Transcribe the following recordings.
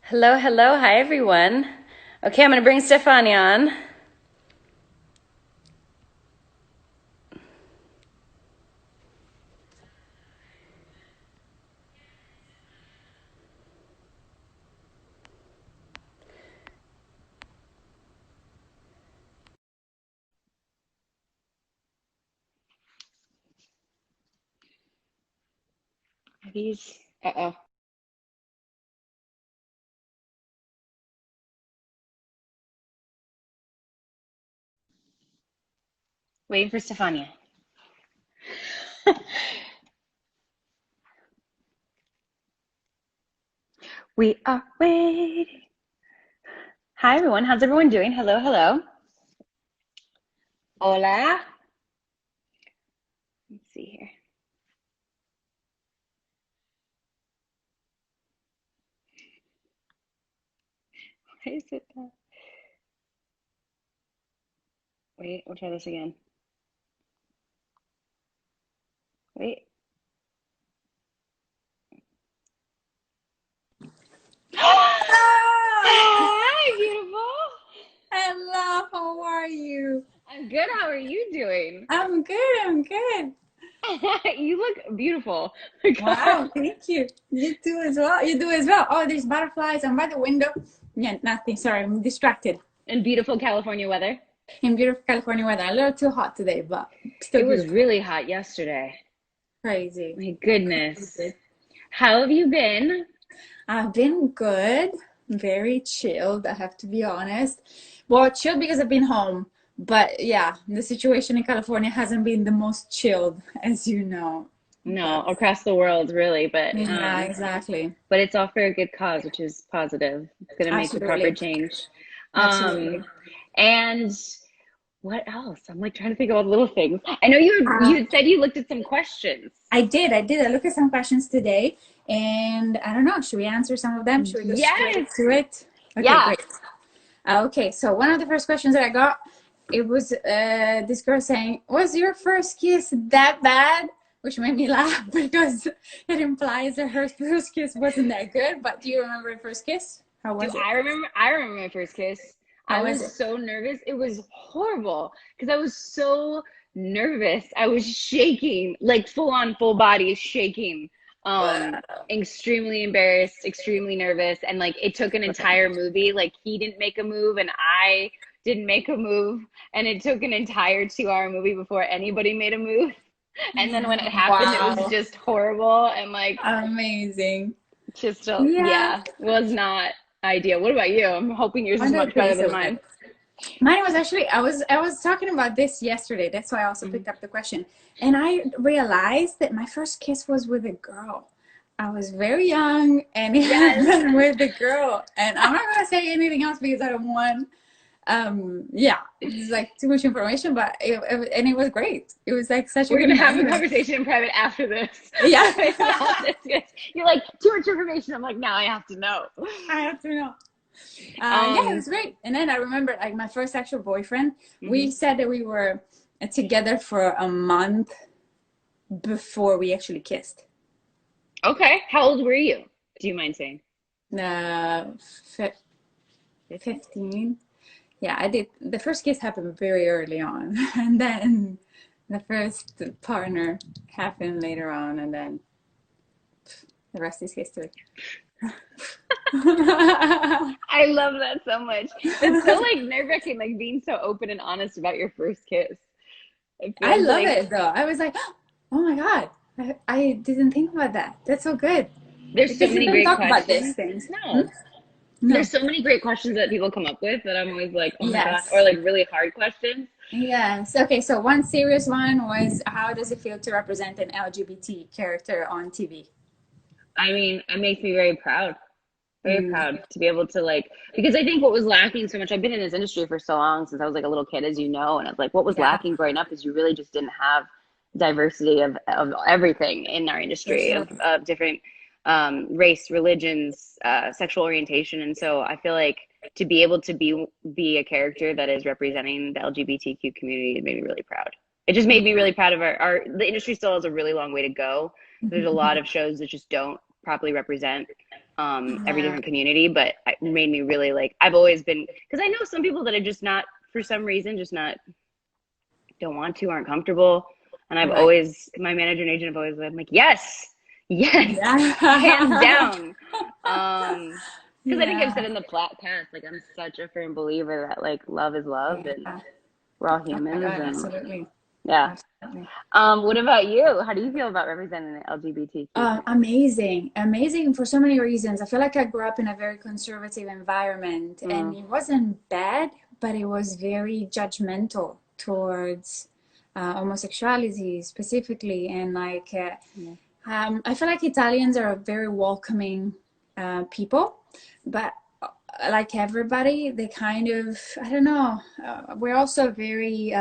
Hello, hello. Hi, everyone. Okay, I'm going to bring Stefania on. Are these? Uh-oh. Waiting for Stefania. We are waiting. Hi, everyone. How's everyone doing? Hello, hello. Hola. Let's see here. Why is it that? Wait, we'll try this again. Wait. Hello! Hi, beautiful. Hello, how are you? I'm good. How are you doing? I'm good, I'm good. You look beautiful. Oh my God. Wow, thank you. You do as well. You do as well. Oh, there's butterflies. I'm by the window. Yeah, nothing. Sorry, I'm distracted. And beautiful California weather. In beautiful California weather. A little too hot today, but It still was beautiful. really hot yesterday. Crazy. My goodness. How have you been? I've been good, very chilled, I have to be honest. Well, chilled because I've been home. But yeah, the situation in California hasn't been the most chilled, as you know. No, But across the world, really, yeah, exactly. but it's all for a good cause, which is positive. It's gonna make the proper Absolutely. change. Absolutely. And what else? I'm like trying to think about little things. I know you Uh, had said you looked at some questions. I did. I looked at some questions today, and I don't know. Should we answer some of them? Should we go straight Yes. to it? Okay, Yeah. great. Okay, so one of the first questions that I got, it was this girl saying, "Was your first kiss that bad?" Which made me laugh because it implies that her first kiss wasn't that good. But do you remember your first kiss? How Do was it? I remember? I remember my first kiss. I How was was it? so nervous. It was horrible because I was so nervous. I was shaking, like full on full body shaking. Um, Extremely embarrassed, extremely nervous, and like it took an entire movie. Like he didn't make a move and I didn't make a move, and it took an entire 2 hour movie before anybody made a move. And then when it happened, it was Wow, just horrible and like amazing. Yeah, yeah, was not ideal. What about you? I'm hoping yours is I don't much think better so than good. mine. Mine was actually I was talking about this yesterday. That's why I also Mhm. picked up the question. And I realized that my first kiss was with a girl. I was very young and it Yes. happened with a girl. And I'm not gonna say anything else because I don't want yeah, it's like too much information, but and it was great. It was like such a We're good gonna have a memory. conversation in private after this Yeah. about this. You're like, too much information. I'm like, now I have to know. I have to know. Yeah, it Um, was great. And then I remember like my first actual boyfriend, we mhm. said that we were together for a month before we actually kissed. Okay. How old were you? Do you mind saying? Uh, 15? 15. Yeah, I did. The first kiss happened very early on, and then the first partner happened later on, and then the rest is history. I I love that so much. That's so like nerve-wracking, like being so open and honest about your first kiss. It feels love like it though. I was like, oh my God, I didn't think about that. That's so good there's so because you many don't great talk about these questions. things. Hmm? No, No. there's so many great questions that people come up with that I'm always like, oh my God, or Yes. like really hard questions. Yes. Okay. So one serious one was, how does it feel to represent an LGBT character on TV? I mean, it makes me very Mm, proud to be able to like, because I think what was lacking so much, I've been in this industry for so long since I was like a little kid, as you know, and it's like what was yeah, lacking growing up is you really just didn't have diversity of everything in our for industry sure. of different race, religions, sexual orientation. And so I feel like to be able to be a character that is representing the LGBTQ community made me really proud. It just made me really proud of our the industry still has a really long way to go. There's a lot of shows that just don't properly represent every Yeah. different community, but it made me really like, I've always been, because I know some people that are just not, for some reason, just not, don't want to, aren't comfortable. And I've Right. always, my manager and agent have always been like, yes, yes, hands Yeah. down. Because I think I've Yeah. said in the past, like I'm such a firm believer that like love is love and Yeah. we're all Oh my humans God, and absolutely. yeah. Absolutely. What about you? How do you feel about representing the LGBTQ community? Amazing, amazing for so many reasons. I feel like I grew up in a very conservative environment, and Mm, it wasn't bad, but it was very judgmental towards homosexuality specifically. And like, yeah. I feel like Italians are a very welcoming people, but like everybody, they kind of, I don't know, we're also very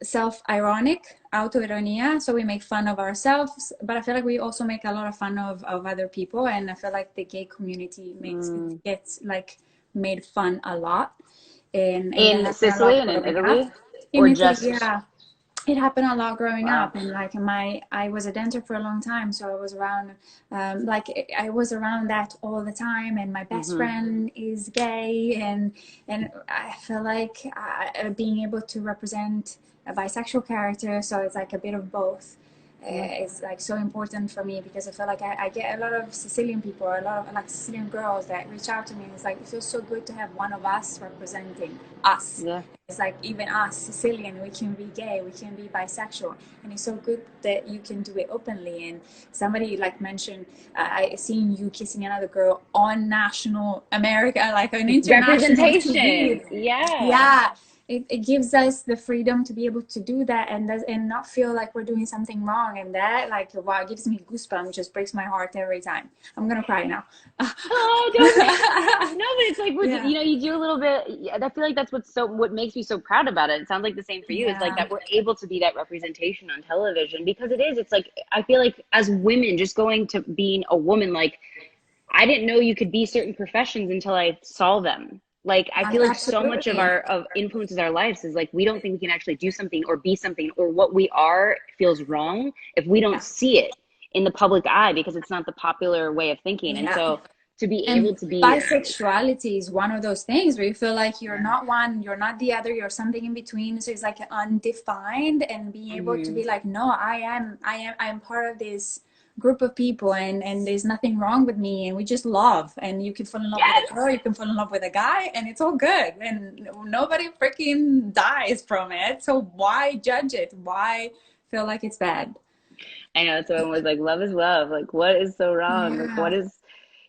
self-ironic, autoironia. So we make fun of ourselves, but I feel like we also make a lot of fun of other people. And I feel like the gay community Mm. gets like made fun a lot. And that In happened a Sicily lot and in growing up. Italy, In or Italy, just yeah, it happened a lot growing wow. up. And like I was a dancer for a long time, so I was around like I was around that all the time. And my best Hmm. friend is gay, and I feel like being able to represent a bisexual character, so it's like a bit of both, Yeah. is like so important for me, because I feel like I get a lot of Sicilian people, or a lot of like Sicilian girls that reach out to me, and it's like it feels so good to have one of us representing us. Yeah. It's like even us Sicilian, we can be gay, we can be bisexual, and it's so good that you can do it openly. And somebody like mentioned, I seen you kissing another girl on national America, like on international Representation. TV. Yeah. Yeah, it gives us the freedom to be able to do that, and not feel like we're doing something wrong. And that, like, wow, it gives me goosebumps, just breaks my heart every time. I'm gonna cry now. Oh, don't cry. No, but it's like Yeah, you do a little bit. Yeah, I feel like that's what makes me so proud about it. It sounds like the same for you. It's like yeah, that we're able to be that representation on television because it is. It's like I feel like as women, just going to being a woman, like I didn't know you could be certain professions until I saw them. Like I feel like so much of absolutely. our of influences our lives is like we don't think we can actually do something or be something or what we are feels wrong if we don't Yeah, see it in the public eye because it's not the popular way of thinking. And yeah. so to be able And to be bisexuality is one of those things where you feel like you're yeah. not one, you're not the other, you're something in between. So it's like undefined, and being able to Hmm. be like, no, I am part of this group of people, and there's nothing wrong with me, and we just love. And you can fall in love with a Yes. girl, you can fall in love with a guy, and it's all good. And nobody freaking dies from it. So why judge it? Why feel like it's bad? I know someone was like, love is love. Like, what is so wrong? Like, what Yeah. is,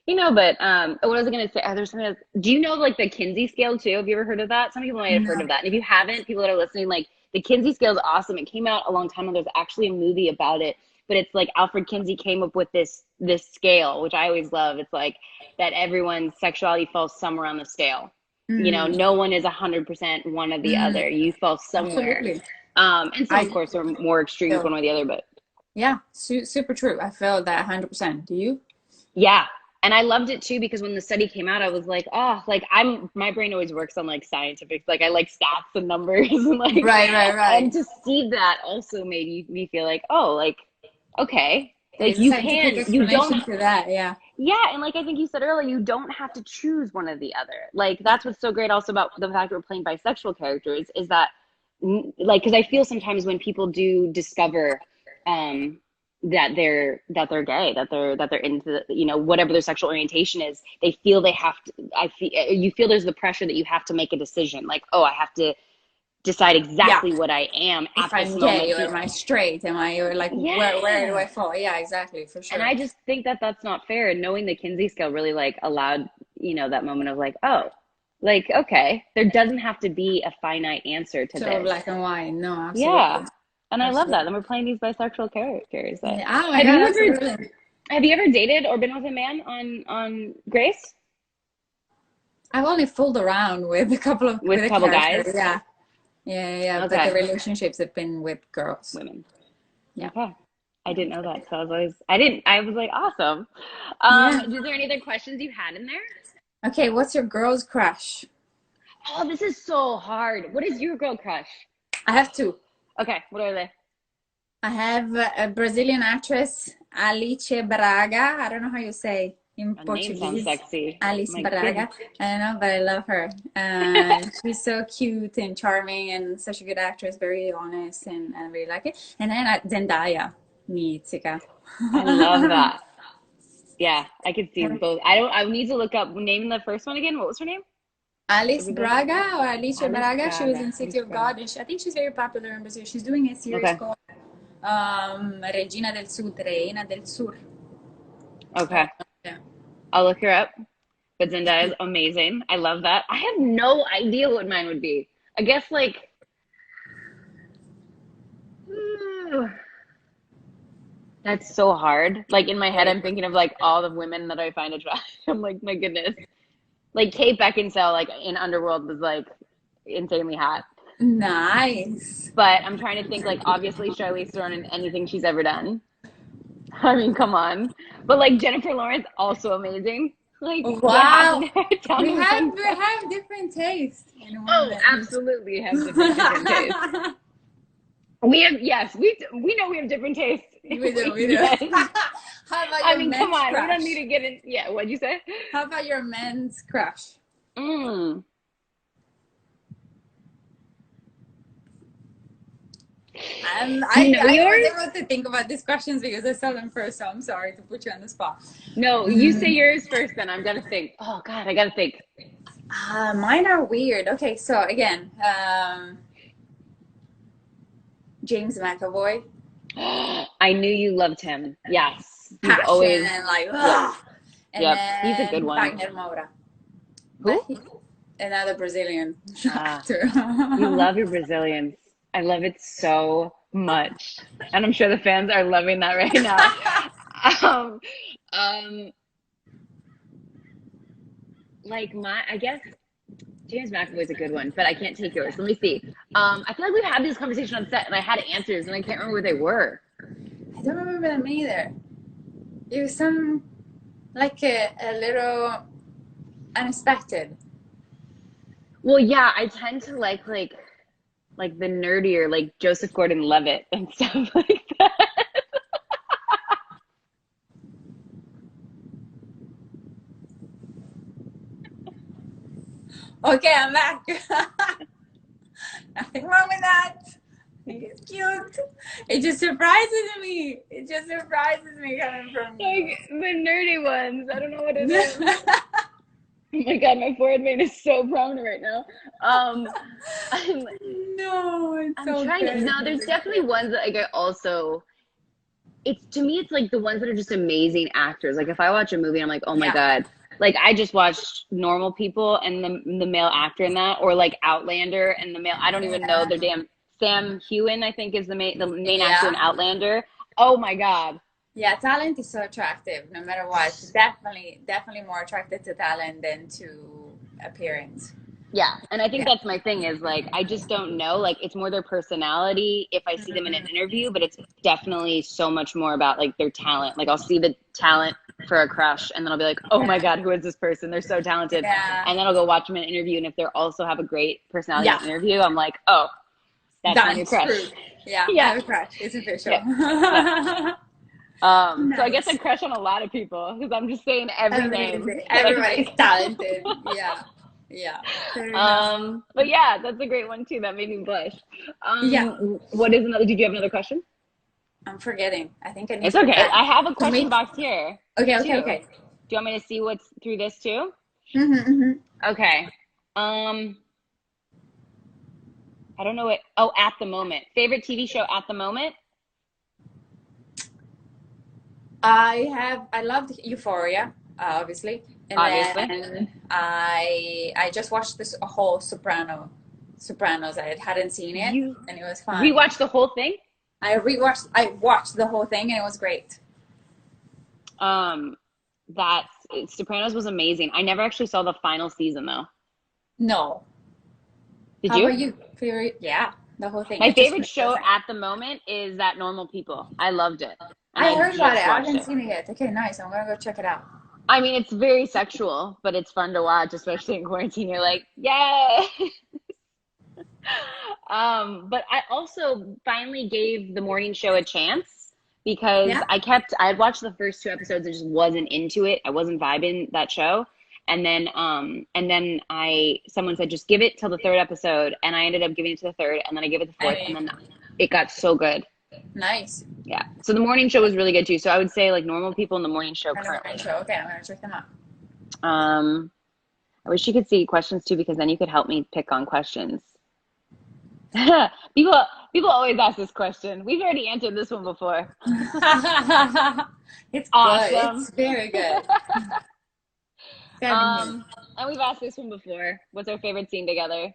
but what was I going to say? There's something else. Do you know like the Kinsey scale too? Have you ever heard of that? Some people might have heard No. of that. And if you haven't, people that are listening, like the Kinsey scale is awesome. It came out a long time ago. There's actually a movie about it, but it's like Alfred Kinsey came up with this scale, which I always love. It's like that everyone's sexuality falls somewhere on the scale. Mm, No one is 100% one or the mm, other. You fall somewhere. absolutely. And some, of I course, are more extremes feel one way or the other, but Yeah, super true. I felt that 100%. Do you? yeah. And I loved it too because when the study came out, I was like, oh, like my brain always works on like scientific, like I like stats and numbers and like, Right, right, and right. to see that also made me feel like, oh, like, okay, like There's a scientific you don't, explanation to that. Yeah. yeah. And like I think you said earlier, you don't have to choose one or the other. Like Yeah. that's what's so great also about the fact that we're playing bisexual characters is that like because I feel sometimes when people do discover um that they're gay that they're into whatever their sexual orientation is they feel they have to I feel you feel there's the pressure that you have to make a decision like oh I have to decide Yeah. exactly what I am If at this I'm moment gay, or am I straight? Am I, or like, where do yeah I fall? Yeah, exactly, for and sure. I just think that that's not fair and knowing the Kinsey scale really like allowed that moment of like oh like okay there doesn't have to be a finite answer to So this. black and white. No, absolutely. Yeah. And I love that. Absolutely. And we're playing these bisexual characters. Yeah. Oh my Have God, you ever absolutely. have you ever dated or been with a man on Grace? I've only fooled around with a couple of, With with a a couple character. guys? Yeah. Yeah, yeah, yeah. But the Okay. relationships have been with girls. Women. Yeah. Okay. I didn't know that. So I was like, awesome. Yeah. Is there any other questions you had in there? Okay, what's your girl's crush? Oh, this is so hard. What is your girl crush? I have two. Okay, what are they? I have a Brazilian actress, Alice Braga. I don't know how you say in Her name sounds Portuguese. sexy. Alice My Braga. goodness. I don't know, but I love her. She's so cute and charming and such a good actress, very honest, and I really like it. And then Zendaya, Mizzica. I love that. Yeah, I could see both. I need to look up, name the first one again. What was her name? Alice Braga or Alice Alice Braga. She was Braga. in City Alice of Braga. God, and I think she's very popular in Brazil. She's doing a series Okay. called Regina del Sud, Reina del Sur. Okay. Yeah. I'll look her up. But Zendaya is amazing. I love that. I have no idea what mine would be. I guess like that's so hard. Like in my head, I'm thinking of like all the women that I find attractive. I'm like, my goodness. Like Kate Beckinsale, like in Underworld, was like insanely hot. Nice. But I'm trying to think like obviously Charlize Theron in anything she's ever done. I mean, come on. But like Jennifer Lawrence, also amazing. Like Wow. we We have different tastes. Oh, absolutely have different tastes. We have we know we have different tastes. We do. Yes. How about I your mean, men's come on, crush? we don't need to get in. Yeah, what'd you say? How about your men's crush? Mm. I yours? was able to think about these questions because I saw them first, so I'm sorry to put you on the spot. No, you say yours first, then I'm gonna think. Oh God, I gotta think. Mine are weird. Okay, so again, James McAvoy. I knew you loved him. Yes, he's Passion always. and like, Yep. and Yep, then he's a good one. Wagner Moura. Who? Another Brazilian actor. You love your Brazilians. I love it so much, and I'm sure the fans are loving that right now. Like I guess James McAvoy is a good one, but I can't take yours. Let me see. I feel like we've had this conversation on set, and I had answers, and I can't remember where they were. I don't remember them either. It was some like a little unexpected. Well, yeah, I tend to like the nerdier, like Joseph Gordon-Levitt and stuff like that. Okay, I'm back. Nothing wrong with that. I think it's cute. It just surprises me. It just surprises me coming from you. Like the nerdy ones. I don't know what it is. Oh my God, my forehead vein is so prominent right now. No, it's I'm so trying good. to. No, there's definitely ones that like I also. It's to me, it's like the ones that are just amazing actors. Like if I watch a movie, I'm like, oh my God. Like I just watched Normal People and the male actor in that, or like Outlander and the male. I don't even know their damn. Sam Heughan, I think, is the main actor in Outlander. Oh my God. Yeah, talent is so attractive, no matter what. Definitely more attracted to talent than to appearance. Yeah, and I think that's my thing is like I just don't know. Like it's more their personality if I see them in an interview, but it's definitely so much more about like their talent. Like I'll see the talent for a crush, and then I'll be like, oh my God, who is this person? They're so talented. Yeah. And then I'll go watch them in an interview, and if they also have a great personality in an interview, I'm like, oh, that's my new crush. True. Yeah, I have a crush. It's official. Yeah. Nice. So I guess I crush on a lot of people because I'm just saying every name. Everybody's talented. Yeah. But yeah, that's a great one too. That made me blush. Yeah. What is another? Did you have another question? I'm forgetting. I think I need. It's okay. I have a question box here. Okay. Do you want me to see what's through this too? Okay. I don't know what. Oh, at the moment. Favorite TV show at the moment? I loved Euphoria, obviously. And then I just watched this whole Sopranos. I hadn't seen it, and it was fun. Rewatched the whole thing? I watched the whole thing, and it was great. That Sopranos was amazing. I never actually saw the final season though. No. Did you? How about you? Favorite? Yeah, the whole thing. My favorite show at the moment is that Normal People. I loved it. I heard about it. I haven't seen it yet. Okay, nice. I'm gonna go check it out. I mean, it's very sexual, but it's fun to watch, especially in quarantine. You're like, yay! But I also finally gave the morning show a chance because Yeah. I had watched the first two episodes and just wasn't into it. I wasn't vibing that show. And then someone said just give it till the third episode, and I ended up giving it to the third, and then I gave it the I fourth, and then mean, it got so good. nice. Yeah. So the morning show was really good too. So I would say like normal people in the morning show I know my currently. show. Okay, I'm gonna check them out. I wish you could see questions too, because then you could help me pick on questions. People always ask this question. We've already answered this one before. It's good. Awesome. It's very good. And we've asked this one before. What's our favorite scene together?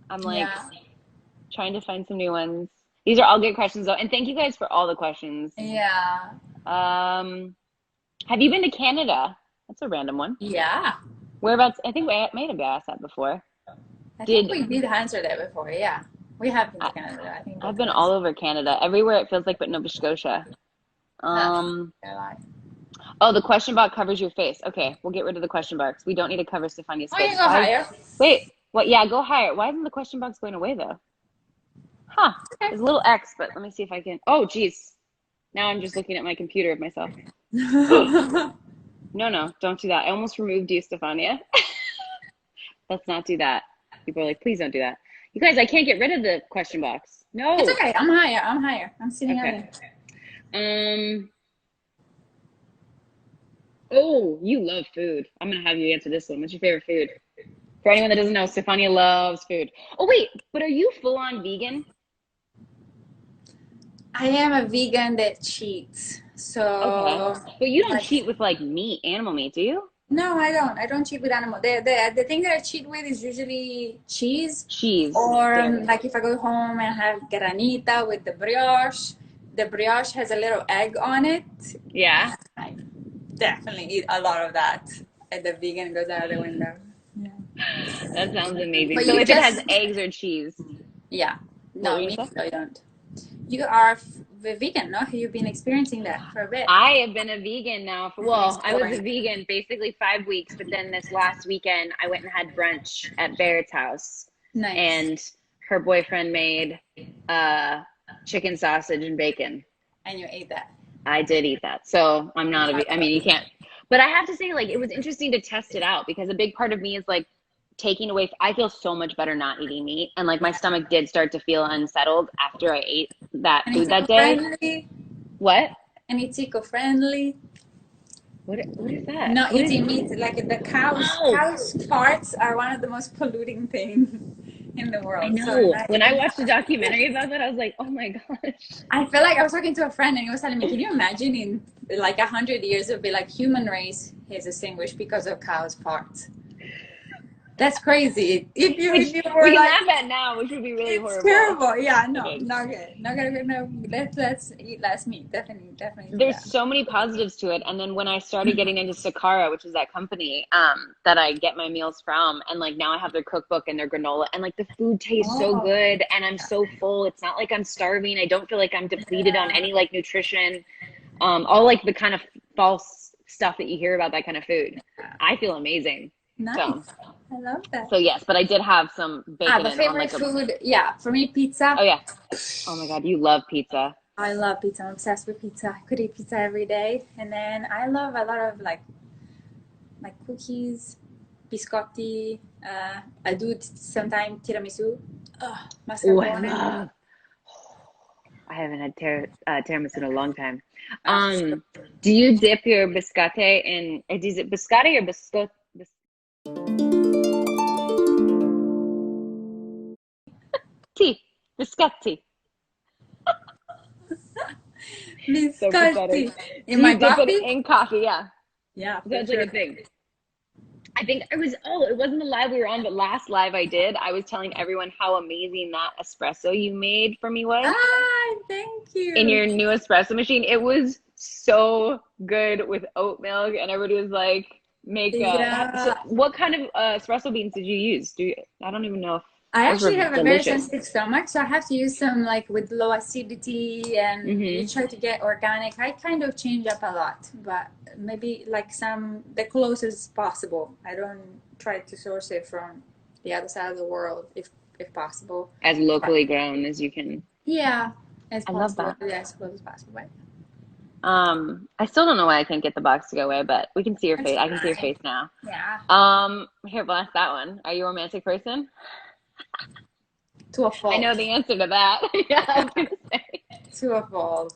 I'm like trying to find some new ones. These are all good questions though, and thank you guys for all the questions. Yeah. Have you been to Canada? That's a random one. Yeah. Whereabouts? I think we may have asked that before. I think we did answer that before. Yeah. We have been to Canada. I think I've been all over Canada, everywhere it feels like but Nova Scotia. Oh, the question box covers your face. Okay, we'll get rid of the question box. We don't need to cover Stefania's face. Oh, you go higher. Wait, what? Yeah, go higher. Why isn't the question box going away though? Huh? Okay. There's a little X, but let me see if I can. Oh, geez. Now I'm just looking at my computer of myself. No, don't do that. I almost removed you, Stefania. Let's not do that. People are like, please don't do that. You guys, I can't get rid of the question box. No. It's okay. I'm higher. I'm sitting okay. on it. Oh, you love food. I'm going to have you answer this one. What's your favorite food? For anyone that doesn't know, Stefania loves food. Oh, wait, but are you full-on vegan? I am a vegan that cheats. So, okay. But you don't cheat with like meat, animal meat, do you? No, I don't. I don't cheat with animal. The thing that I cheat with is usually cheese. Cheese. Or like if I go home and have granita with the brioche. The brioche has a little egg on it. Yeah. I definitely eat a lot of that. And the vegan goes out of the window. Yeah. That sounds amazing. But so if it has eggs or cheese. Yeah. No, me, I don't. You are a vegan, no? You've been experiencing that for a bit. I have been a vegan now for, well, I was a vegan basically 5 weeks, but then this last weekend I went and had brunch at Barrett's house. Nice. And her boyfriend made chicken sausage and bacon. And you ate that? I did eat that. So I'm not I mean, you can't. But I have to say, like, it was interesting to test it out because a big part of me is like taking away. I feel so much better not eating meat. And like my stomach did start to feel unsettled after I ate that food that day. Friendly? What? And it's eco-friendly. What is that? Not eating meat. Like the cows' farts are one of the most polluting things in the world. I know. So when I watched a documentary about that, I was like, oh my gosh. I feel like I was talking to a friend and he was telling me, can you imagine in like 100 years it'll be like human race is extinguished because of cows' farts? That's crazy. If you were we can like, laugh at now, which would be really horrible. Terrible. Yeah, no, not good. Not good. No, let's eat less meat. Definitely. There's so many positives to it. And then when I started getting into Sakara, which is that company that I get my meals from, and like now I have their cookbook and their granola, and like the food tastes so good, and I'm so full. It's not like I'm starving. I don't feel like I'm depleted on any like nutrition. All like the kind of false stuff that you hear about that kind of food. I feel amazing. Nice. So, I love that. So yes, but I did have some bacon. The favorite food, yeah, for me, pizza. Oh yeah. Oh my God, you love pizza. I love pizza. I'm obsessed with pizza. I could eat pizza every day. And then I love a lot of like cookies, biscotti. I do sometimes tiramisu. Mascarpone. I haven't had tiramisu in a long time. Do you dip your biscotti in? Is it biscotti or biscotti? Biscotti. Biscotti. In my coffee? In coffee, yeah. Yeah. That's like a thing. I think it wasn't the live we were on, but last live I did, I was telling everyone how amazing that espresso you made for me was. Thank you. In your new espresso machine. It was so good with oat milk, and everybody was like, so what kind of espresso beans did you use? I don't even know if I actually have a very sensitive stomach, so I have to use some like with low acidity, and you try to get organic. I kind of change up a lot, but maybe like the closest possible. I don't try to source it from the other side of the world if possible. As locally grown as you can. Yeah. As I love possible, that. yeah, as close as possible. Right? I still don't know why I can't get the box to go away, but we can see your That's face. I can see your fine. face now. Yeah. Here, we'll ask that one. Are you a romantic person? To a I fault. know the answer to that. Yeah, I was gonna say. To a fault.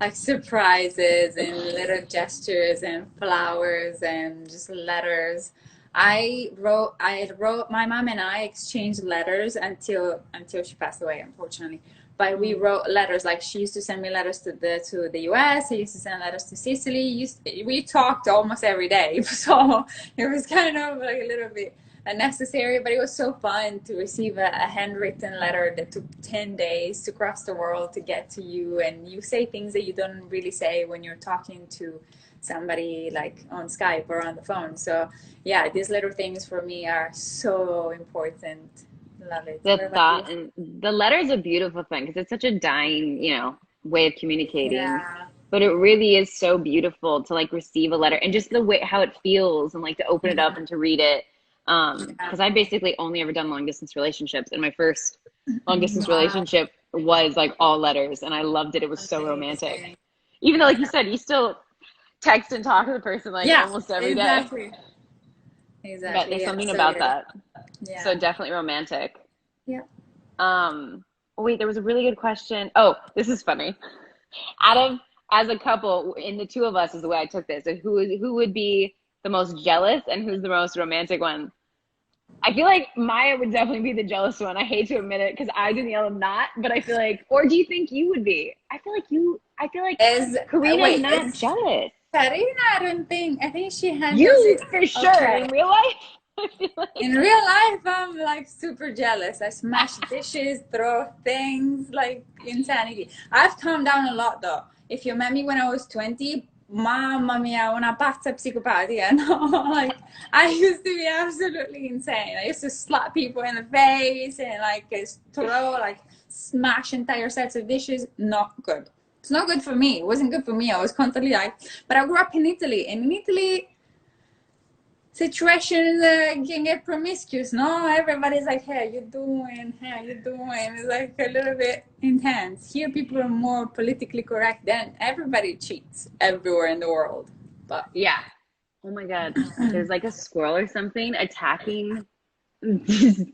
Like surprises and little gestures and flowers and just letters. My mom and I exchanged letters until she passed away, unfortunately. But we wrote letters. Like she used to send me letters to the US. I used to send letters to Sicily. We talked almost every day, so it was kind of like a little bit unnecessary, but it was so fun to receive a handwritten letter that took 10 days to cross the world to get to you, and you say things that you don't really say when you're talking to somebody like on Skype or on the phone. So yeah, these little things for me are so important. Love it. The What about you? thought and the letter is a beautiful thing because it's such a dying, way of communicating. Yeah. But it really is so beautiful to like receive a letter and just the way how it feels and like to open it up and to read it. Yeah. Because I basically only ever done long distance relationships, and my first long distance Wow. relationship was like all letters, and I loved it. It was so romantic. Amazing. Even though, like you said, you still text and talk to the person like Yeah, almost every day. exactly. But Exactly. there's Yeah, something so about good. that. So Yeah. definitely romantic. Yeah. Wait, there was a really good question. Oh, this is funny. Out of as a couple, in the two of us is the way I took this. So who would be the most jealous and who's the most romantic one? I feel like Maya would definitely be the jealous one. I hate to admit it because I, Danielle, am not, but I feel like, or do you think you would be? I feel like Is Karina's wait, not is jealous. Karina, I don't think. I think she handles You it for sure. okay. In real life, I feel In like real life, I'm like super jealous. I smash dishes, throw things, like insanity. I've calmed down a lot though. If you met me when I was 20, mamma mia, una pazza psicopatica. No, like I used to be absolutely insane. I used to slap people in the face and like throw, like smash entire sets of dishes. Not good. It's not good for me. It wasn't good for me. I was constantly like, but I grew up in Italy, and in Italy, situations can get promiscuous, no? Everybody's like, hey, you doing? Hey, you doing? It's like a little bit intense. Here, people are more politically correct. Then everybody cheats everywhere in the world. But yeah. Oh my God, there's like a squirrel or something attacking the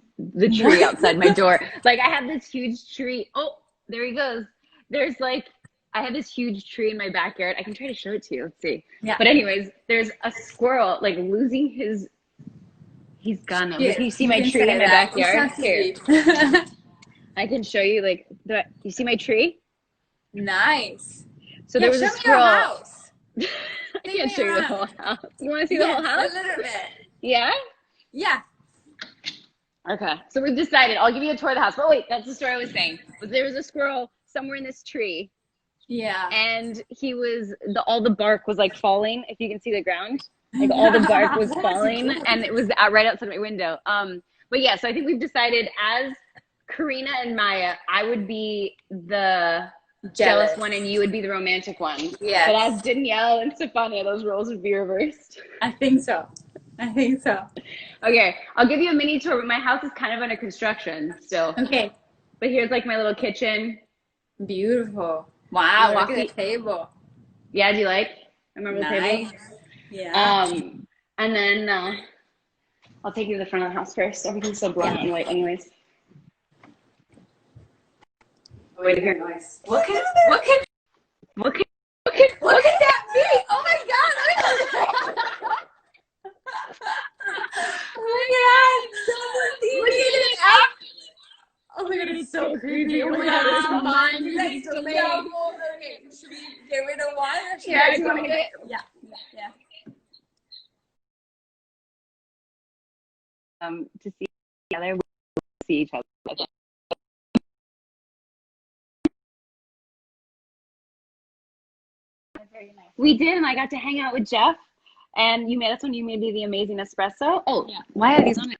tree outside my door. Like I have this huge tree. Oh, there he goes. There's like I have this huge tree in my backyard. I can try to show it to you. Let's see. yeah, But anyways, there's a squirrel like losing his. He's gone. Look, yes, you see you my can tree say in my that. It's backyard? not Here, TV. I can show you like you see my tree? Nice. So there Yeah, was a show me your squirrel. house. I Take can't me show you the around. whole house. You want to see the whole Yes, a house? little bit. Yeah? Yeah. Okay. So we've decided. I'll give you a tour of the house. But wait, that's the story I was saying. But there was a squirrel somewhere in this tree, Yeah. and he was all the bark was like falling. If you can see the ground, like all the bark was falling, and it was right outside my window. But yeah, so I think we've decided as Karina and Maya, I would be the jealous one, and you would be the romantic one. Yes. But as Danielle and Stefania, those roles would be reversed. I think so. I think so. Okay, I'll give you a mini tour. My house is kind of under construction still. Okay. But here's like my little kitchen. Beautiful. Wow, look Milwaukee. at the table. Yeah, do you like? Remember the table? Nice. Yeah. And then I'll take you to the front of the house first. Everything's so black and white anyways. Wait here. Nice. Look at that view. Oh my god. Oh my god. Look at it. Oh my god, it's so creepy. Oh my god, it's mine. That's so late. Okay, should we get rid of one? Or should Yeah, we do you want to get? Yeah. To see together, we see each other. We did, and I got to hang out with Jeff. And you made us when you made me the amazing espresso. Oh, yeah. Why are these on it?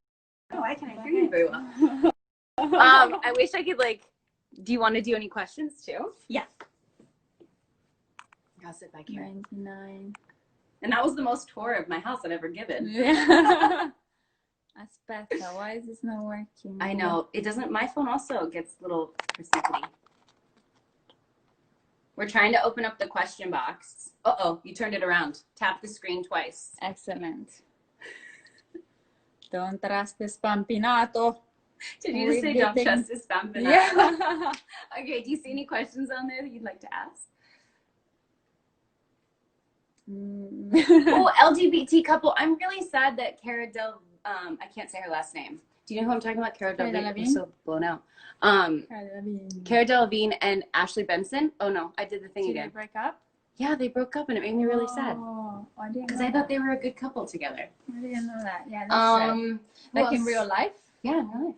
Oh, I can't hear you very well. I wish I could like. Do you want to do any questions too? Yeah. I'll sit back here. 99. And that was the most tour of my house I've ever given. Yeah. Aspetta, why is this not working? I know. It doesn't, my phone also gets little persnickety. trying to open up the question box. Uh-oh, you turned it around. Tap the screen twice. Excellent. Don't trust the Spampinato. Did you just say don't trust the Spampinato? Yeah. Okay, do you see any questions on there that you'd like to ask? Oh, LGBT couple. I'm really sad that Cara Del, I can't say her last name. Do you know who I'm talking about? Cara Delevingne. I'm so blown out. Cara Delevingne and Ashley Benson. Oh no, I did the thing again. Did they break up? Yeah, they broke up and it made me really sad. Oh, I didn't. Because I thought they were a good couple together. I didn't know that. Yeah, that's sad. Like in real life? Yeah, in real life.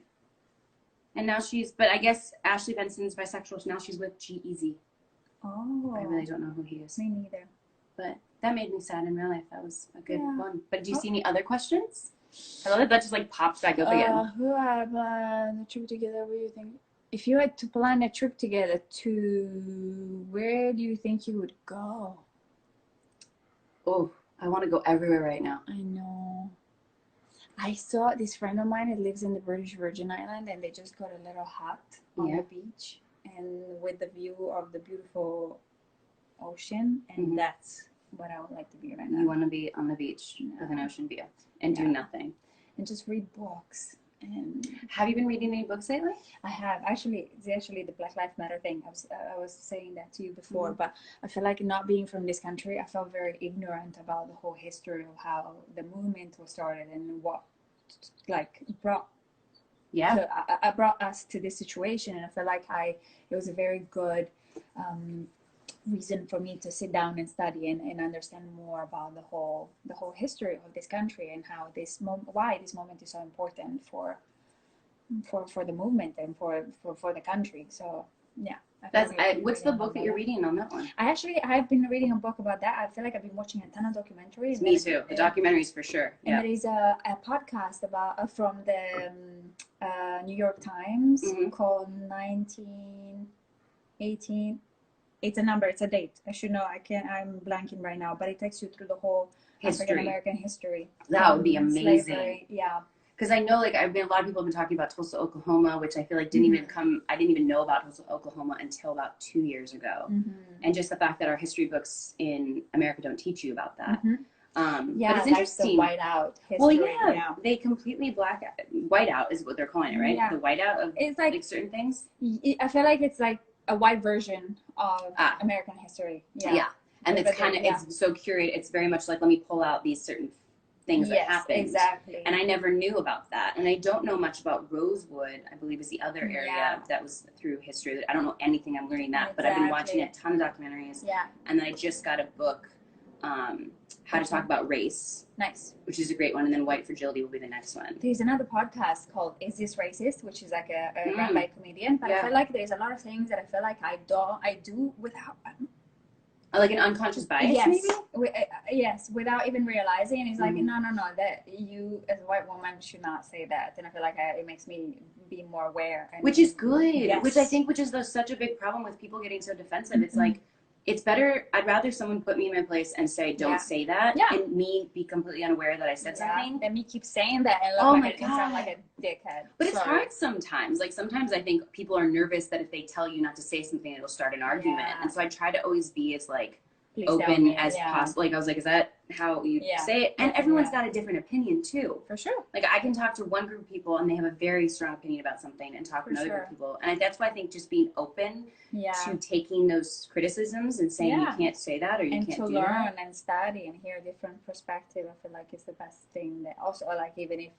And now but I guess Ashley Benson's bisexual, so now she's with G-Eazy. Oh. I really don't know who he is. Me neither. But that made me sad in real life. That was a good one. But do you see any other questions? I love that just like popped back up again. Who had planned a trip together? What do you think? If you had to plan a trip together, to where do you think you would go? Oh, I want to go everywhere right now. I know. I saw this friend of mine that lives in the British Virgin Island, and they just got a little hut on the beach, and with the view of the beautiful ocean, and that's what I would like to be right now. You want to be on the beach with an ocean view and do nothing. And just read books. And have you been reading any books lately? I have. Actually, it's actually the Black Lives Matter thing. I was saying that to you before, but I feel like not being from this country, I felt very ignorant about the whole history of how the movement was started and what like brought brought us to this situation. And I feel like it was a very good reason for me to sit down and study and understand more about the whole history of this country and how why this moment is so important for the movement and for the country. So yeah, what's the book that you're reading on that one? I've been reading a book about that. I feel like I've been watching a ton of documentaries. Me too. The documentaries for sure. And there is a podcast about from the New York Times called 1918. It's a number, it's a date. I should know. I'm blanking right now, but it takes you through the whole African American history. That would be amazing. Slavery. Yeah. Because I know, like, a lot of people have been talking about Tulsa, Oklahoma, which I feel like didn't even I didn't even know about Tulsa, Oklahoma until about 2 years ago. And just the fact that our history books in America don't teach you about that. But it's interesting. Like the whiteout history. Well, yeah, they completely whiteout is what they're calling it, right? Yeah. The whiteout of it's like certain things. I feel like it's like a white version of American history. Yeah. And it's kind of it's so curated. It's very much like, let me pull out these certain things that happened. Exactly. And I never knew about that. And I don't know much about Rosewood, I believe is the other area that was through history. I don't know anything. I'm learning that. But I've been watching a ton of documentaries. Yeah. And then I just got a book, How to Talk About Race. Nice. Which is a great one. And then White Fragility will be the next one. There's another podcast called Is This Racist? Which is like a run by a comedian. But I feel like there's a lot of things that I feel like I do without... Like an unconscious bias, maybe? Yes, without even realizing. It's like, no, that you as a white woman should not say that. And I feel like it makes me be more aware. Which is good. Yes. Which I think, such a big problem with people getting so defensive. It's like, it's better, I'd rather someone put me in my place and say, don't say that. Yeah. And me be completely unaware that I said something. And me keep saying that and look sound like a dickhead. But it's hard sometimes. Like sometimes I think people are nervous that if they tell you not to say something, it'll start an argument. And so I try to always be as like open as possible. Like I was like, is that how you say it? And everyone's got a different opinion too. For sure. Like I can talk to one group of people and they have a very strong opinion about something and talk to another group of people. And that's why I think just being open to taking those criticisms and saying you can't say that or you can't do that. And to learn and study and hear different perspective, I feel like it's the best thing that also like even if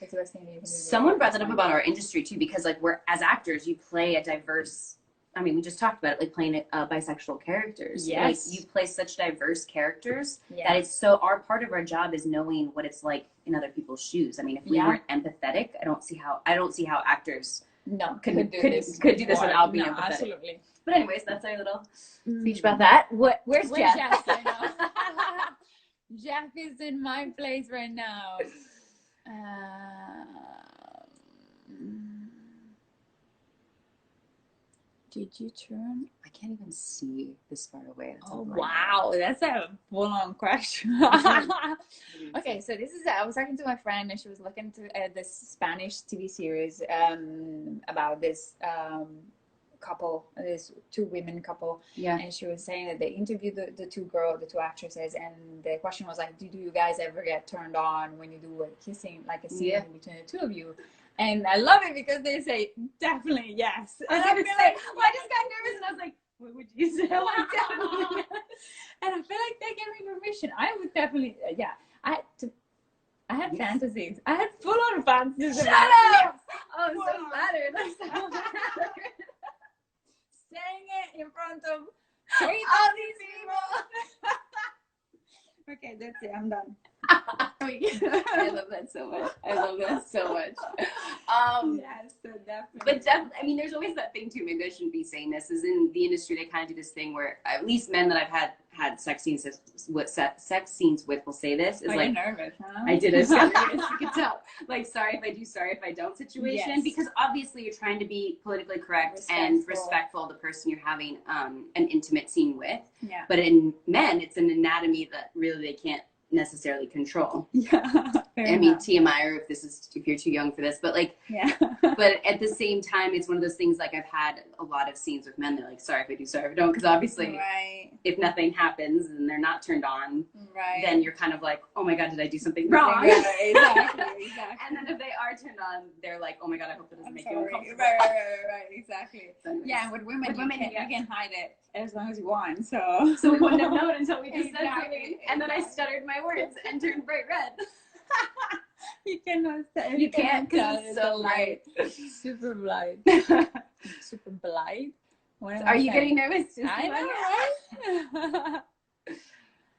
it's the best thing that you can do. Someone brought that up about our industry too, because like we're as actors, you play a diverse we just talked about it, like playing bisexual characters. Yes. Like, you play such diverse characters that it's so, part of our job is knowing what it's like in other people's shoes. I mean, if we weren't empathetic, I don't see how actors could do this without being empathetic. Absolutely. But anyways, that's our little speech about that. Where's Jeff? Jeff? Jeff is in my place right now. Did you turn? I can't even see this far away. Wow, that's a full-on question. Okay, so this is I was talking to my friend and she was looking to this Spanish TV series about this couple, this two women couple, and she was saying that they interviewed the two actresses, and the question was like, do you guys ever get turned on when you do a kissing, like a scene between the two of you? And I love it because they say definitely yes. And I feel like, well, I just got nervous and I was like, what would you say? Like, definitely. And I feel like they gave me permission. I would definitely, I had fantasies. I had full on fantasies. Shut up! Oh, I'm so flattered. I'm so flattered. Saying it in front of all these people. Okay, that's it. I'm done. I love that so much. I love that so much. Yes, so definitely. But definitely, I mean, there's always that thing too. Maybe I shouldn't be saying this. Is in the industry they kind of do this thing where at least men that I've had sex scenes with will say this. Is like, you're nervous, huh? I did. I was nervous. You could tell. Like, sorry if I do, sorry if I don't situation. Yes. Because obviously you're trying to be politically correct and respectful of the person you're having an intimate scene with. Yeah. But in men, it's an anatomy that really they can't necessarily control. I mean, TMI, or if you're too young for this, but like, but at the same time, it's one of those things, like I've had a lot of scenes with men. They're like, sorry if I do, sorry if I don't. Because obviously if nothing happens and they're not turned on, then you're kind of like, oh my God, did I do something wrong? Exactly. And then if they are turned on, they're like, oh my God, I hope that doesn't make you uncomfortable. Right, exactly. So anyways, yeah, with women, you can hide it as long as you want. So we wouldn't have known until we just said something. And then I stuttered my words and turned bright red. You cannot say. You can't because it's so light. Super blind. Super blind. Are you getting nervous? I know, right?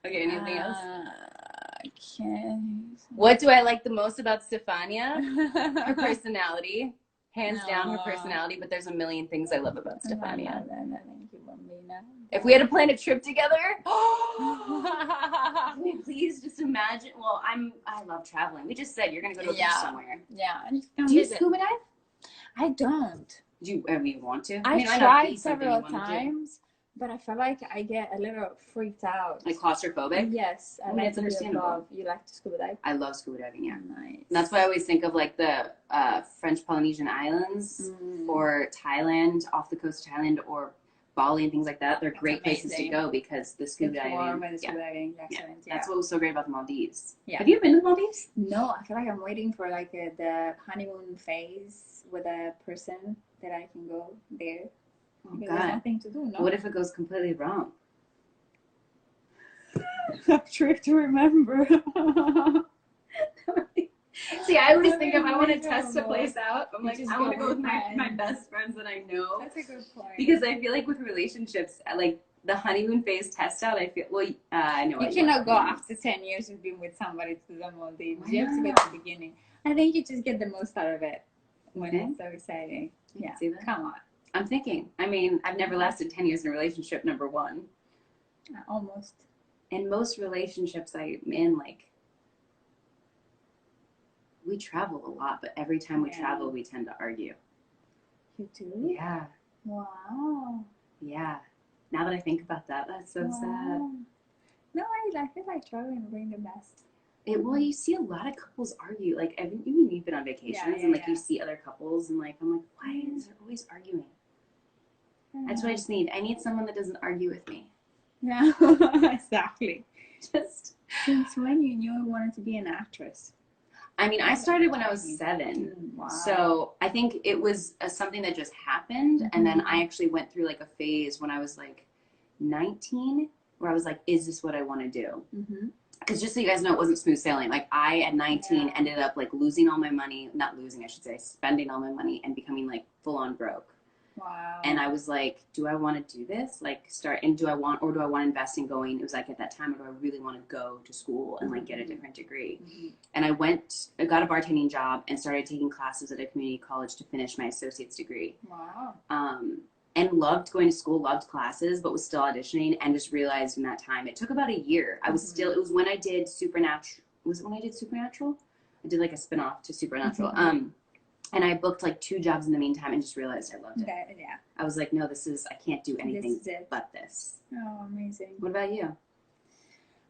Okay, anything else? I can't. What do I like the most about Stefania? Her personality. Hands down, her personality. But there's a million things I love about Stefania. If we had to plan a trip together, can we please just imagine? Well, I love traveling. We just said you're gonna go to a beach somewhere. Yeah. Do you scuba dive? I don't. Do you ever want to? I tried several times, but I feel like I get a little freaked out. Like claustrophobic? Yes. I like understandable. You like to scuba dive? I love scuba diving, yeah. Nice. And that's why I always think of like the French Polynesian Islands or Thailand, off the coast of Thailand, or Bali and things like that. They're great places to go because the scuba diving. That's what was so great about the Maldives. Yeah. Have you been to the Maldives? No, I feel like I'm waiting for like the honeymoon phase with a person that I can go there. Oh, God. There's nothing to do, no? What if it goes completely wrong? A trick to remember. See, I always think if I want to test a place out, I'm like, I want to go with my best friends that I know. That's a good point. Because I feel like with relationships, like the honeymoon phase test out, I feel, I know. You cannot go after 10 years of being with somebody to the Maldives. You have to go at the beginning. I think you just get the most out of it when it's so exciting. Yeah, see that? Come on. I'm thinking. I mean, I've never lasted 10 years in a relationship, number one. Almost. In most relationships I'm in, like, we travel a lot, but every time we travel, we tend to argue. You do? Yeah. Wow. Yeah. Now that I think about that, that's so sad. No, I feel like traveling will bring the best. Well, you see a lot of couples argue. Like, even you've been on vacations and, like, you see other couples and, like, I'm like, why is there always arguing? That's what I just need. I need someone that doesn't argue with me. Yeah, exactly. Just since when you knew you wanted to be an actress? I mean, I started when I was 7. Wow. So I think it was something that just happened. And then I actually went through like a phase when I was like 19 where I was like, is this what I want to do? Because just so you guys know, it wasn't smooth sailing. Like I, at 19, ended up like losing all my money, not losing, I should say, spending all my money and becoming like full on broke. Wow. And I was like, do I want to do this? Like do I want to invest in going? It was like at that time, or do I really want to go to school and like get a different degree? And I got a bartending job and started taking classes at a community college to finish my associate's degree. Wow. And loved going to school, loved classes, but was still auditioning, and just realized in that time, it took about a year. I was still, it was when I did Supernatural. Was it when I did Supernatural? I did like a spinoff to Supernatural. And I booked like 2 jobs in the meantime and just realized I loved it. Yeah. I was like, no, I can't do anything but this. Oh, amazing. What about you?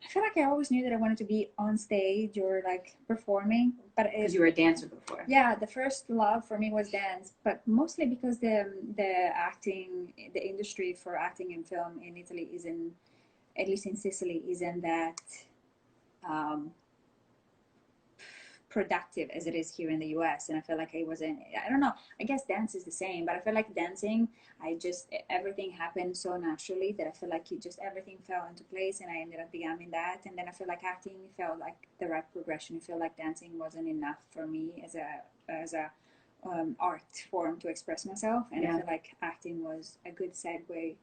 I feel like I always knew that I wanted to be on stage or like performing, but Because you were a dancer before. Yeah, the first love for me was dance, but mostly because the acting, the industry for acting in film in Italy isn't, at least in Sicily, isn't that productive as it is here in the US. And I feel like I wasn't, I don't know, I guess dance is the same, but I feel like dancing, everything happened so naturally that I feel like everything fell into place and I ended up becoming that. And then I feel like acting felt like the right progression. I feel like dancing wasn't enough for me as a art form to express myself. And I feel like acting was a good segue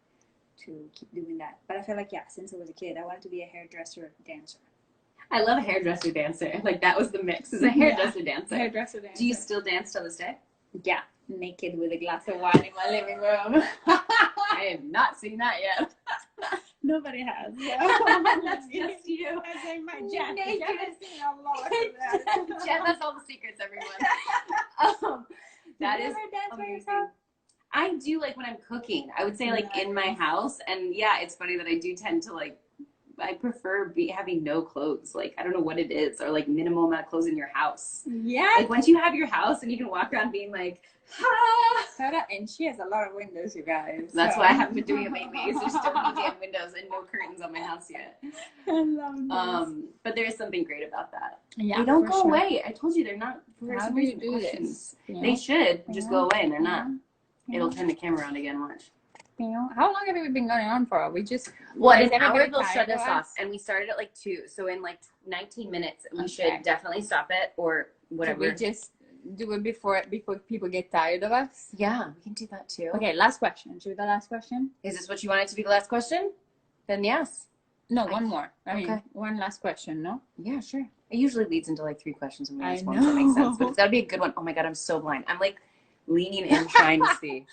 to keep doing that. But I feel like, since I was a kid, I wanted to be a hairdresser dancer. I love a hairdresser dancer. Like that was the mix. Is a hairdresser dancer. Hairdresser dancer. Do you still dance till this day? Yeah, naked with a glass of wine in my living room. I have not seen that yet. Nobody has. That's just you. I say my Jen. Naked. Jen has seen a lot of that. Jen has all the secrets, everyone. That is amazing. I do, like when I'm cooking. I would say like in my house, and yeah, it's funny that I do tend to like. I prefer having no clothes. Like, I don't know what it is, or like minimal amount of clothes in your house. Yeah. Like once you have your house and you can walk around being like, ha! Sarah, and she has a lot of windows, you guys. That's why I haven't been doing it lately. Is there's so many damn windows and no curtains on my house yet. I love this. But there is something great about that. Yeah, they don't go away. I told you they're not. For How some do you reason, do questions. this? You know? They should just go away, and they're not. Yeah. It'll turn the camera on again. Watch. You know, how long have we been going on for? We just an hour they'll shut us off, and we started at like 2. So in like 19 minutes, we should definitely stop it or whatever. So we just do it before people get tired of us. Yeah, we can do that too. Okay, last question. Should we do the last question? Is this what you wanted to be the last question? Then yes. No, one more. I mean, one last question. No. Yeah, sure. It usually leads into like 3 questions, and we ask one know. that makes sense. But it's gotta be a good one. Oh my god, I'm so blind. I'm like leaning in, trying to see.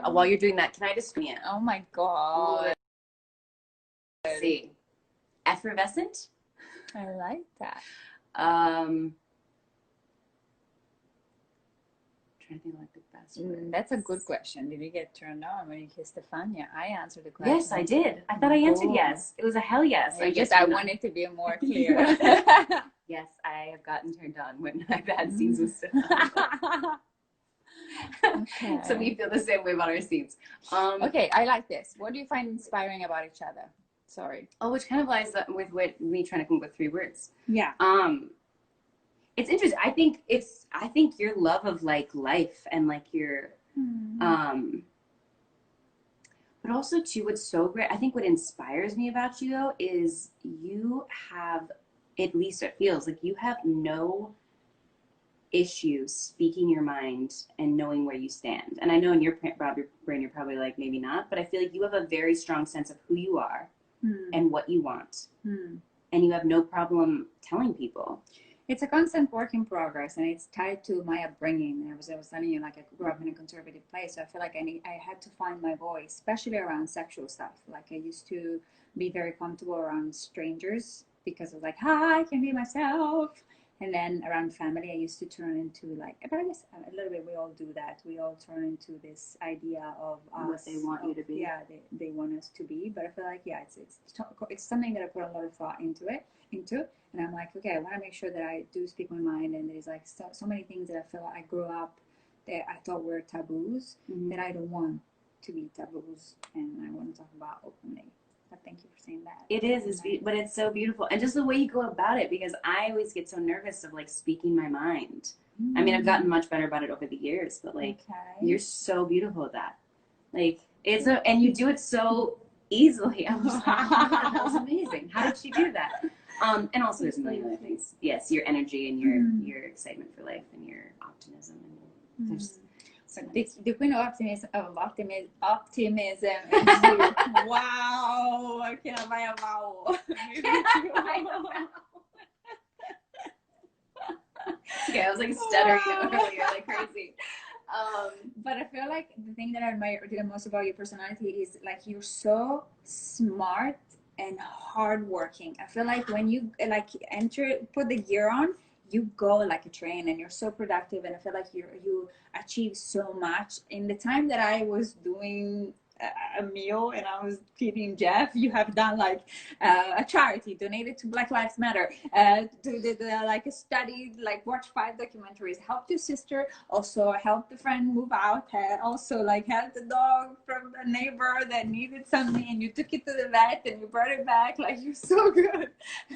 While you're doing that, can I just me it? Oh my god. Let's see. Effervescent? I like that. Trying to think like the best word. That's a good question. Did you get turned on when you kissed Stefania? I answered the question. Yes, I did. I thought I answered yes. It was a hell yes. I wanted to be more clear. Yes, I have gotten turned on when I've had scenes with Stefania. Okay. So we feel the same way about our scenes. Okay, I like this. What do you find inspiring about each other? Sorry. Oh, which kind of lies with what me trying to come up with 3 words. Yeah. It's interesting. I think your love of like life and like your but also too, what's so great, I think what inspires me about you though is you have, at least it feels like you have no issue speaking your mind and knowing where you stand. And I know in your brain you're probably like maybe not, but I feel like you have a very strong sense of who you are and what you want, and you have no problem telling people. It's a constant work in progress, and it's tied to my upbringing. I was telling you, like I grew up in a conservative place, so I feel like I had to find my voice, especially around sexual stuff. Like I used to be very comfortable around strangers because I was like, hi, I can be myself. And then around family, I used to turn into like, but I guess a little bit we all do that. We all turn into this idea of what they want you to be. Yeah, they want us to be. But I feel like, yeah, it's something that I put a lot of thought into. And I'm like, okay, I want to make sure that I do speak my mind. And there's like so many things that I feel like I grew up that I thought were taboos that I don't want to be taboos. And I want to talk about openly. But thank you for saying that. It is, but it's so beautiful. And just the way you go about it, because I always get so nervous of like speaking my mind. I mean, I've gotten much better about it over the years, but like, you're so beautiful at that. Like, and you do it so easily. I'm just like, oh, that was amazing. How did she do that? And also there's a million other things. Yes, your energy and your excitement for life and your optimism. And there's the queen of optimism is you. Wow, I can't buy a vowel. Okay, I was like stuttering earlier like crazy. But I feel like the thing that I admire the most about your personality is like you're so smart and hardworking. I feel like when you like put the gear on, you go like a train and you're so productive, and I feel like you achieve so much in the time that I was doing a meal and I was feeding Jeff. You have done like a charity, donated to Black Lives Matter, did like a study, like watch 5 documentaries, helped your sister, also helped a friend move out, also like helped a dog from a neighbor that needed something, and you took it to the vet and you brought it back. Like, you're so good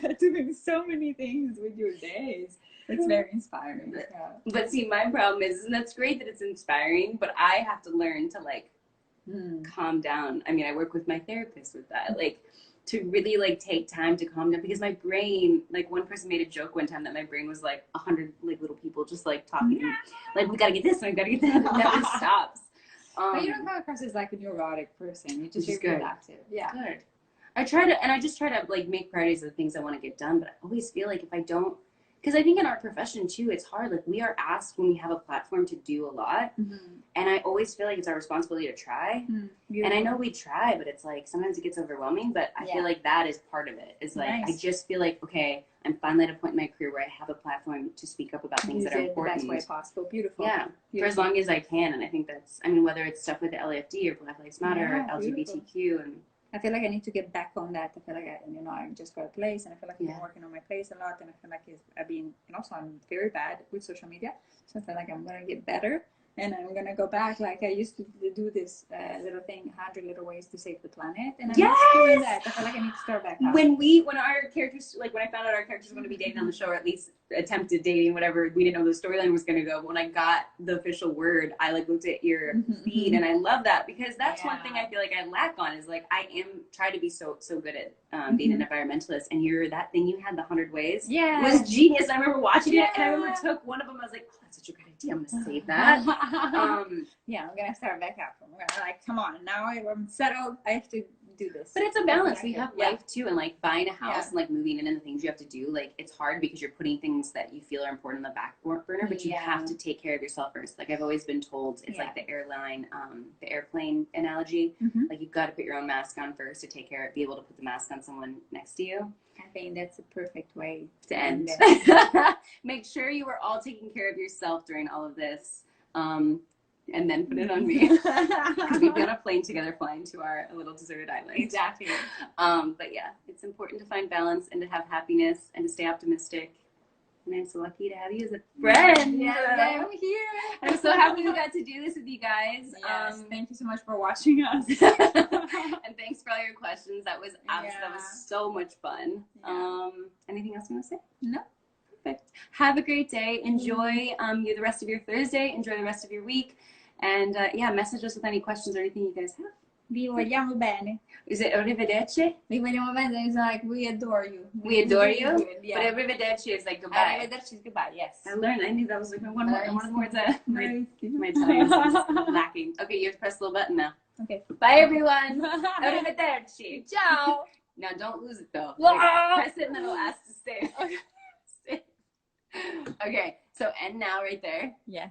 at doing so many things with your days. It's very inspiring. But see, my problem is, and that's great that it's inspiring, but I have to learn to like calm down. I mean, I work with my therapist with that, like to really like take time to calm down, because my brain, like one person made a joke one time that my brain was like 100 like little people just like talking, like we gotta get this and we gotta get that, and it never stops. But you don't come across as like a neurotic person. You just very productive. Yeah. Good. I try to like make priorities of the things I want to get done, but I always feel like if I don't, because I think in our profession too, it's hard. Like we are asked when we have a platform to do a lot. And I always feel like it's our responsibility to try. And I know we try, but it's like, sometimes it gets overwhelming, but I feel like that is part of it. It's like, I just feel like, okay, I'm finally at a point in my career where I have a platform to speak up about things that are important. The best way possible. Beautiful. Yeah. For as long as I can. And I think that's, I mean, whether it's stuff with the LAFD or Black Lives Matter or LGBTQ, and I feel like I need to get back on that. I feel like I just got a place, and I feel like I've been working on my place a lot, and I feel like and also I'm very bad with social media, so I feel like I'm gonna get better, and I'm gonna go back. Like I used to do this little thing, 100 little ways to save the planet, and I'm not doing that. I feel like I need to start back up. When our characters, like when I found out our characters were going to be dating on the show, or at least attempted dating, whatever, we didn't know the storyline was going to go. But when I got the official word, I like looked at your feed, and I love that, because that's one thing I feel like I lack on, is like I am trying to be so good at being an environmentalist, and that thing you had, the 100 ways, was genius. I remember watching it, and I remember took one of them. I was like, oh, that's such a good idea. I'm gonna save that. I'm gonna start back up. I'm gonna like, come on, now I'm settled. I have to do this. But it's a balance. We have life too, and like buying a house and like moving in and the things you have to do. Like it's hard because you're putting things that you feel are important on the back burner, but you have to take care of yourself first. Like I've always been told, it's like the airplane analogy. Like you've got to put your own mask on first to take care of, be able to put the mask on someone next to you. I think that's a perfect way to end. Make sure you are all taking care of yourself during all of this. And then put it on me. Because we'd be on a plane together flying to our little deserted island. Exactly. But yeah, it's important to find balance and to have happiness and to stay optimistic. And I'm so lucky to have you as a friend. I'm here. I'm so happy we got to do this with you guys. Yes, thank you so much for watching us. And thanks for all your questions. That was that was so much fun. Anything else you want to say? No. Perfect. Have a great day. Enjoy the rest of your Thursday. Enjoy the rest of your week. And message us with any questions or anything you guys have. Vi vogliamo bene. Is it arrivederci? Vi vogliamo bene is like we adore you. We adore you? But arrivederci is like goodbye. Arrivederci is goodbye, yes. I knew that was like one of the words that my Italian is lacking. Okay, you have to press the little button now. Okay. Bye everyone. Arrivederci. Ciao. Now don't lose it though. Like, press it and then it'll ask to stay. Okay, so end now right there. Yes.